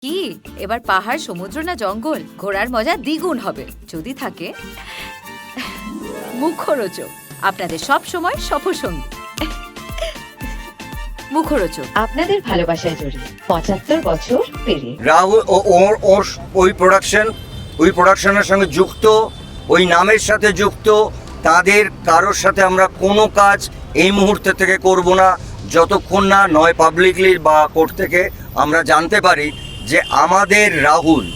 কি এবার পাহাড়, সমুদ্র না জঙ্গল? ঘোরার মজা দ্বিগুণ হবে যদি থাকে মুখরোচক, আপনাদের সব সময় সফরসঙ্গী। মুখরোচক আপনাদের ভালোবাসায় জড়িয়ে ৭৫ বছর পেরিয়ে রাহুল ওর ওর ওই প্রোডাকশনের সঙ্গে যুক্ত, ওই নামের সাথে যুক্ত, তাদের কারোর সাথে আমরা কোনো কাজ এই মুহূর্তে থেকে করব না যতক্ষণ না নয় পাবলিকলি বা কোর্ট থেকে আমরা জানতে পারি যে আমাদের রাহুল,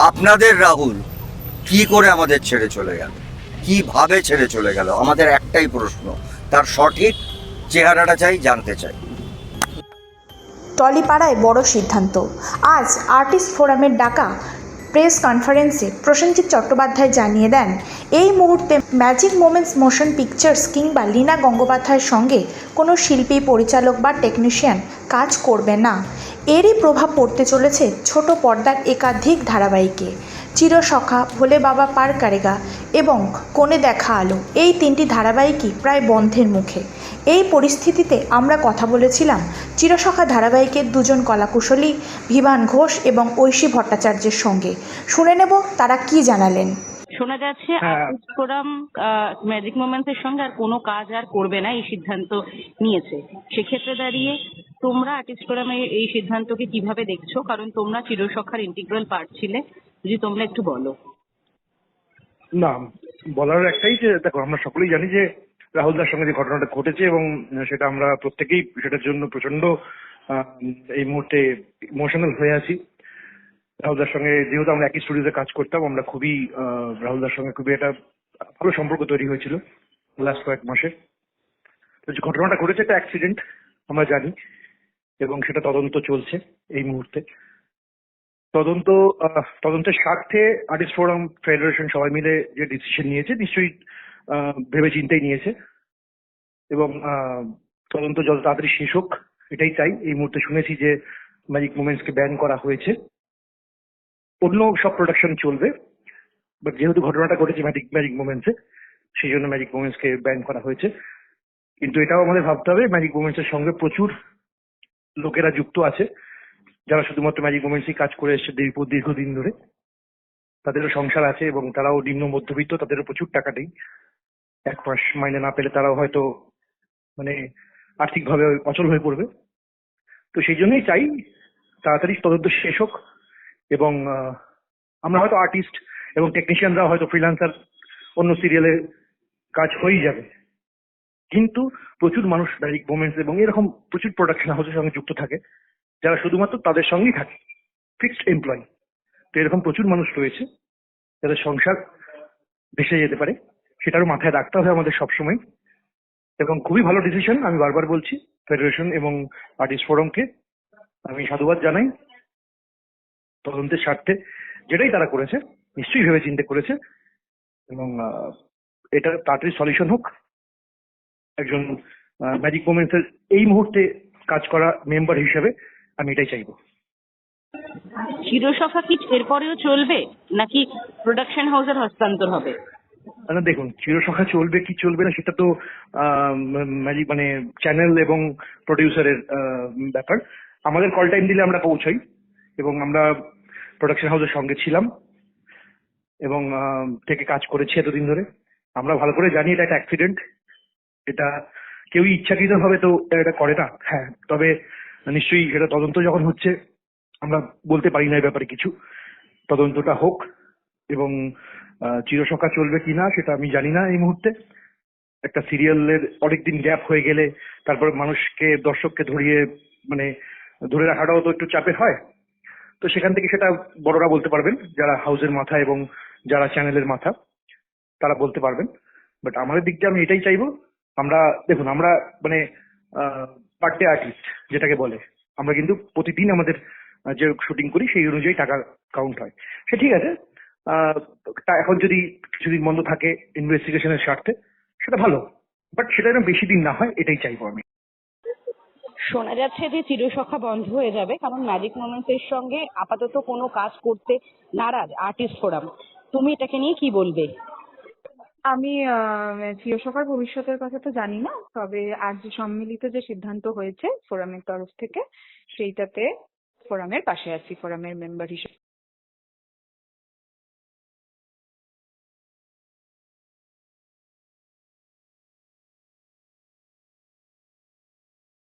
আপনাদের রাহুল কি করে আমাদের ছেড়ে চলে গেল, কিভাবে ছেড়ে চলে গেল। আমাদের একটাই প্রশ্ন, তার সঠিক চেহারাটা চাই, জানতে চাই। টলিপাড়ায় বড় সিদ্ধান্ত। আজ আর্টিস্ট ফোরামের ডাকা প্রেস কনফারেন্সে প্রসেনজিৎ চট্টোপাধ্যায় জানিয়ে দেন, এই মুহূর্তে ম্যাজিক মোমেন্টস মোশন পিকচার্স কিংবা লীনা গঙ্গোপাধ্যায়ের সঙ্গে কোনো শিল্পী, পরিচালক বা টেকনিশিয়ান কাজ করবে না। এরই প্রভাব পড়তে চলেছে ছোট পর্দার একাধিক ধারাবাহিকে। চিরসখা, ভোলে বাবা পার করেগা এবং কোণে দেখা আলো, এই তিনটি ধারাবাহিকই প্রায় বন্ধের মুখে। এই পরিস্থিতিতে আমরা কথা বলেছিলাম চিরসখা ধারাবাহিকের দুজন কলাকুশলী ভিভান ঘোষ এবং ঐশী ভট্টাচার্যের সঙ্গে। শুনে নেব তারা কি জানালেন। শোনা যাচ্ছে আর্টিস্ট ফোরাম ম্যাজিক মোমেন্টস এর সঙ্গে আর কোনো কাজ আর করবে না, এই সিদ্ধান্ত নিয়েছে। সেক্ষেত্রে দাঁড়িয়ে তোমরা আর্টিস্ট ফোরামে এই সিদ্ধান্তকে কিভাবে দেখছো? কারণ তোমরা চিরসখার ইন্টিগ্রাল পার্ট ছিলে, যদি তোমরা একটু বলো। না, বলার একটাই যে দেখো, আমরা সকলেই জানি যে রাহুলদার সঙ্গে যে ঘটনাটা ঘটেছে এবং সেটা আমরা প্রত্যেকেই সেটার জন্য প্রচন্ড এই মুহূর্তে ইমোশনাল হয়ে আছি। রাহুলদার সঙ্গে যেহেতু আমরা একই স্টুডিওতে কাজ করতাম, আমরা খুবই রাহুলদার সঙ্গে খুবই একটা ভালো সম্পর্ক তৈরি হয়েছিল লাস্ট কয়েক মাসে। তো যে ঘটনাটা ঘটেছে একটা অ্যাক্সিডেন্ট আমরা জানি, এবং সেটা তদন্ত চলছে এই মুহূর্তে। তদন্তের স্বার্থে আর্টিস্ট ফোরাম ফেডারেশন সবাই মিলে যে ডিসিশন নিয়েছে, নিশ্চয়ই ভেবে চিন্তেই নিয়েছে, এবং তদন্ত যত তাড়াতাড়ি শেষ হোক এটাই চাই। এই মুহূর্তে শুনেছি যে ম্যাজিক মোমেন্টস কে ব্যান করা হয়েছে, অন্য সব প্রোডাকশন চলবে, বাট যেহেতু ঘটনাটা ঘটেছে ম্যাজিক মোমেন্টসে, সেই জন্য ম্যাজিক মোমেন্টস কে ব্যান করা হয়েছে। কিন্তু এটাও আমাদের ভাবতে হবে, ম্যাজিক মোমেন্টস এর সঙ্গে প্রচুর লোকেরা যুক্ত আছে যারা শুধুমাত্র ম্যাজিক মোমেন্টসই কাজ করে এসছে দীর্ঘদিন ধরে। তাদেরও সংসার আছে এবং তারাও নিম্ন মধ্যবিত্ত, তাদেরও প্রচুর টাকা নেই। এক মাস মাইনে না পেলে তারাও হয়তো মানে আর্থিকভাবে অচল হয়ে পড়বে। তো সেই জন্যই চাই তাড়াতাড়ি তদন্ত শেষ হোক, এবং আমরা হয়তো আর্টিস্ট এবং টেকনিশিয়ানরা হয়তো ফ্রিল্যান্সার অন্য সিরিয়ালে কাজ হয়েই যাবে, কিন্তু প্রচুর মানুষ ম্যাজিক মোমেন্টস এবং এরকম প্রচুর প্রোডাকশন হাউসের সঙ্গে যুক্ত থাকে যারা শুধুমাত্র তাদের সঙ্গেই থাকে, ফিক্সড এমপ্লয়ি। তো এরকম প্রচুর মানুষ রয়েছে যাদের সংসার ভেসে যেতে পারে, সেটারও মাথায় রাখতে হবে আমাদের সবসময়। এবং খুবই ভালো ডিসিশন, আমি বারবার বলছি ফেডারেশন এবং আর্টিস্ট ফোরামকে আমি সাধুবাদ জানাই। তদন্তের স্বার্থে যেটাই তারা করেছে নিশ্চয়ই ভেবে চিন্তে করেছে, এবং এটা তাড়াতাড়ি সলিউশন হোক। একজন ম্যাজিক মোমেন্টস এর এই মুহূর্তে কাজ করা মেম্বার হিসেবে আমি এটাই চাইবো। চিরসখা কি এরপরেও চলবে নাকি প্রোডাকশন হাউসের হস্তান্তর হবে? দেখুন, চিরসখা চলবে কি চলবে না সেটা তো ম্যাজিক মানে চ্যানেল এবং প্রডিউসারের ব্যাপার। আমাদের কল টাইম দিলে আমরা পৌঁছাই, এবং আমরা প্রোডাকশন হাউসের সঙ্গে ছিলাম এবং থেকে কাজ করেছি এতদিন ধরে। আমরা ভালো করে জানি এটা একটা অ্যাক্সিডেন্ট, এটা কেউই ইচ্ছাকৃত ভাবে তো এটা করে না। হ্যাঁ, তবে নিশ্চয়ই এটা তদন্ত যখন হচ্ছে, আমরা বলতে পারি না এই ব্যাপারে কিছু। তদন্তটা হোক, এবং চিরসখা চলবে কিনা সেটা আমি জানি না এই মুহূর্তে। একটা সিরিয়ালের অনেকদিন গ্যাপ হয়ে গেলে তারপর মানুষকে, দর্শককে ধরে রাখাটাও তো একটু চাপের হয়। তো সেখান থেকে সেটা বড়রা বলতে পারবেন, যারা হাউসের মাথা এবং যারা চ্যানেলের মাথা, তারা বলতে পারবেন। বাট আমাদের দিক দিয়ে আমি এটাই চাইবো, আমরা দেখুন, আমরা পার ডে আর্টিস্ট যেটাকে বলে, আমরা কিন্তু প্রতিদিন আমাদের যে শুটিং করি সেই অনুযায়ী টাকা কাউন্ট হয়। সে ঠিক আছে, এখন যদি কিছুদিন বন্ধ থাকে ইনভেস্টিগেশনের স্বার্থে সেটা ভালো, বাট সেটা যেন বেশি দিন না হয় এটাই চাইবো আমি। শোনা যাচ্ছে যে চিরসখা বন্ধ হয়ে যাবে কারণ ম্যাজিক মোমেন্টস এর সঙ্গে আপাতত কোনো কাজ করতে নারাজ আর্টিস্ট ফোরাম। তুমি এটাকে নিয়ে কি বলবে? আমি চিরসখার ভবিষ্যতের কথা তো জানি না, তবে আজ সম্মিলিত যে সিদ্ধান্ত হয়েছে ফোরামের তরফ থেকে, সেইটাতে ফোরামের পাশে আছি, ফোরামের মেম্বার হিসেবে।